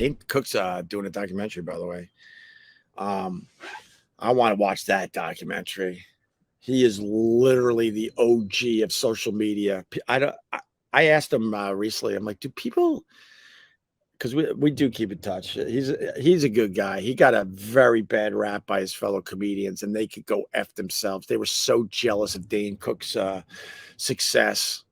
Dane Cook's doing a documentary, by the way. Um, I want to watch that documentary. He is literally the OG of social media. I don't. I asked him recently. I'm like, do people? Because we do keep in touch. He's a good guy. He got a very bad rap by his fellow comedians, and they could go f themselves. They were so jealous of Dane Cook's success,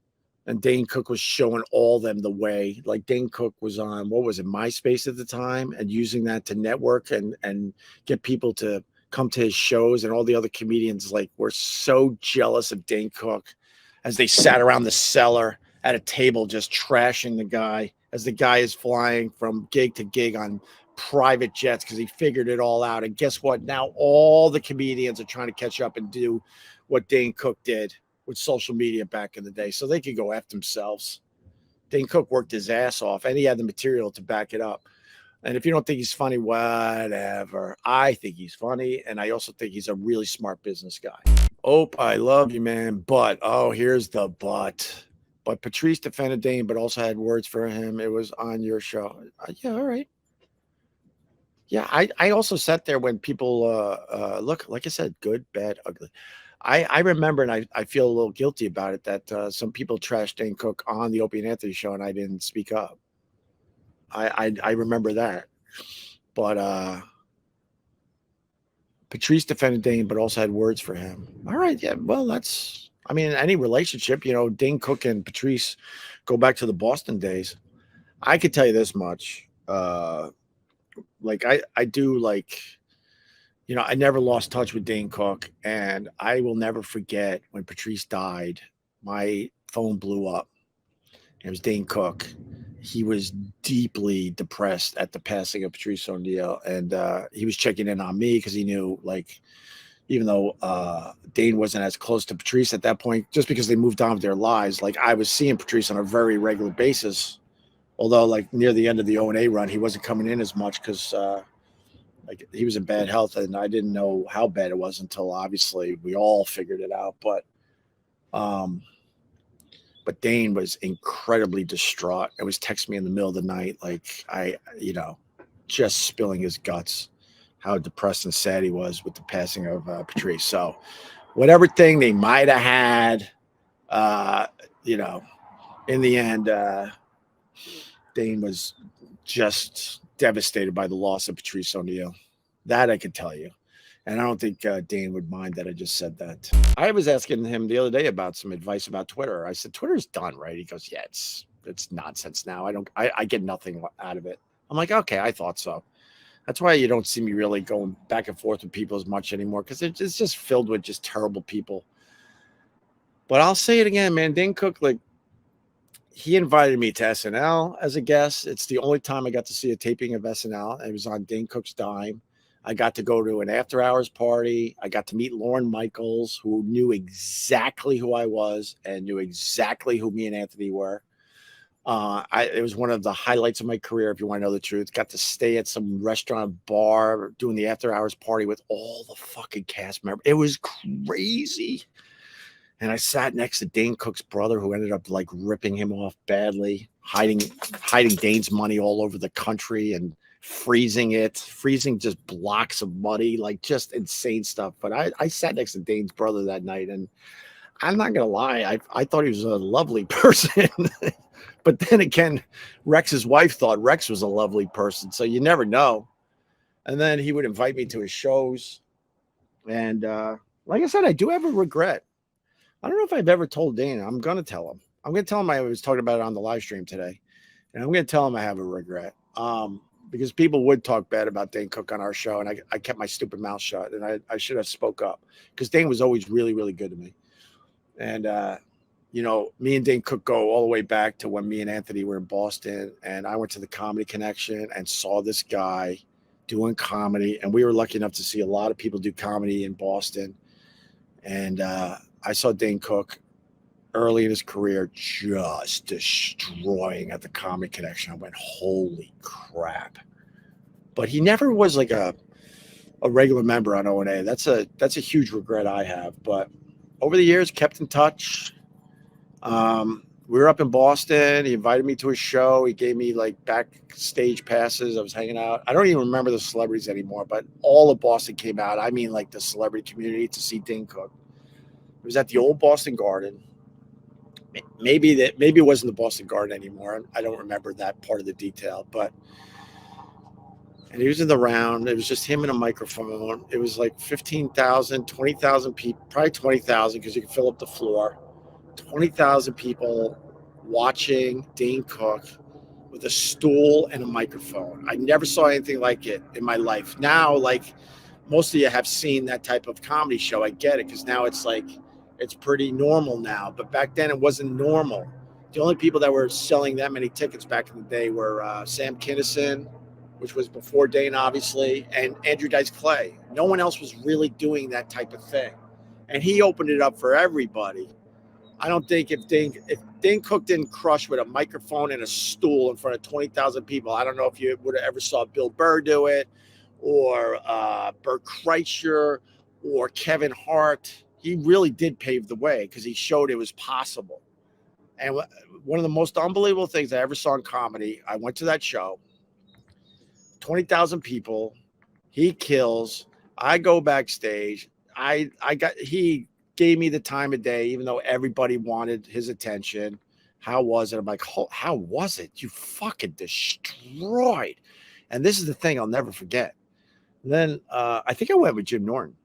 and Dane Cook was showing all them the way. Like Dane Cook was on what was it, MySpace at the time, and using that to network and get people to come to his shows, and all the other comedians like were so jealous of Dane Cook as they sat around the cellar at a table just trashing the guy as the guy is flying from gig to gig on private jets because he figured it all out. And guess what? Now all the comedians are trying to catch up and do what Dane Cook did with social media back in the day, so they could go F themselves. Dane Cook worked his ass off, and he had the material to back it up. And if you don't think he's funny, whatever. I think he's funny, and I also think he's a really smart business guy. Ope, I love you, man, but, oh, here's the but. But Patrice defended Dane, but also had words for him. It was on your show. Yeah, all right. Yeah, I also sat there when people, look, like I said, good, bad, ugly. I remember, and I feel a little guilty about it, that some people trashed Dane Cook on the Opie and Anthony show, and I didn't speak up. I remember that. But Patrice defended Dane, but also had words for him. All right, yeah, well, that's, I mean, any relationship, Dane Cook and Patrice go back to the Boston days. I could tell you this much. Like I do, like, I never lost touch with Dane Cook, and I will never forget when Patrice died. My phone blew up. It was Dane Cook. He was deeply depressed at the passing of Patrice O'Neal, and he was checking in on me because he knew, like, even though Dane wasn't as close to Patrice at that point, just because they moved on with their lives, like, I was seeing Patrice on a very regular basis. Although, like, near the end of the O&A run, he wasn't coming in as much because like, he was in bad health, and I didn't know how bad it was until obviously we all figured it out. But Dane was incredibly distraught. It was texting me in the middle of the night, like, just spilling his guts, how depressed and sad he was with the passing of Patrice. So whatever thing they might have had, in the end, Dane was just devastated by the loss of Patrice O'Neal. That I can tell you. And I don't think Dane would mind that I just said that. I was asking him the other day about some advice about Twitter. I said, Twitter's done, right? He goes, yeah, it's nonsense now. I get nothing out of it. I'm like, okay, I thought so. That's why you don't see me really going back and forth with people as much anymore, because it's just filled with just terrible people. But I'll say it again, man. Dane Cook, like, he invited me to SNL as a guest. It's the only time I got to see a taping of SNL. It was on Dane Cook's dime. I got to go to an after-hours party. I got to meet Lorne Michaels, who knew exactly who I was and knew exactly who me and Anthony were. It was one of the highlights of my career, if you want to know the truth. Got to stay at some restaurant bar doing the after-hours party with all the fucking cast members. It was crazy. And I sat next to Dane Cook's brother, who ended up, like, ripping him off badly, hiding Dane's money all over the country and freezing just blocks of money, like, just insane stuff. But I sat next to Dane's brother that night, and I'm not gonna lie, I thought he was a lovely person. But then again, Rex's wife thought Rex was a lovely person, so you never know. And then he would invite me to his shows, and like I said, I do have a regret. I don't know if I've ever told Dane. I'm going to tell him. I'm going to tell him I was talking about it on the live stream today. And I'm going to tell him I have a regret. Because people would talk bad about Dane Cook on our show, and I kept my stupid mouth shut, and I should have spoke up, because Dane was always really, really good to me. And, me and Dane Cook go all the way back to when me and Anthony were in Boston, and I went to the Comedy Connection and saw this guy doing comedy. And we were lucky enough to see a lot of people do comedy in Boston. And, I saw Dane Cook early in his career just destroying at the Comedy Connection. I went, holy crap. But he never was like a regular member on O&A. That's a huge regret I have. But over the years, kept in touch. we were up in Boston. He invited me to his show. He gave me like backstage passes. I was hanging out. I don't even remember the celebrities anymore, but all of Boston came out. I mean, like the celebrity community to see Dane Cook. It was at the old Boston Garden. Maybe it wasn't the Boston Garden anymore. I don't remember that part of the detail, and he was in the round. It was just him and a microphone. It was like 15,000, 20,000 people, probably 20,000 because you can fill up the floor. 20,000 people watching Dane Cook with a stool and a microphone. I never saw anything like it in my life. Now, like most of you have seen that type of comedy show. I get it because now it's like it's pretty normal now. But back then it wasn't normal. The only people that were selling that many tickets back in the day were Sam Kinison, which was before Dane, obviously, and Andrew Dice Clay. No one else was really doing that type of thing. And he opened it up for everybody. I don't think if Dane Cook didn't crush with a microphone and a stool in front of 20,000 people, I don't know if you would have ever saw Bill Burr do it, or Bert Kreischer, or Kevin Hart. He really did pave the way because he showed it was possible. And one of the most unbelievable things I ever saw in comedy, I went to that show, 20,000 people, he kills. I go backstage. He gave me the time of day, even though everybody wanted his attention. How was it? I'm like, how was it? You fucking destroyed. And this is the thing I'll never forget. And then I think I went with Jim Norton,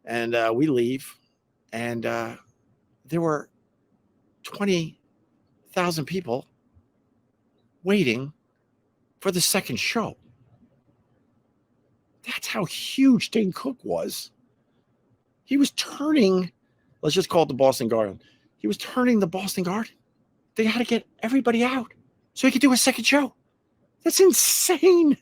and we leave, and there were 20,000 people waiting for the second show. That's how huge Dane Cook was. He was turning, let's just call it the Boston Garden. He was turning the Boston Garden. They had to get everybody out so he could do a second show. That's insane.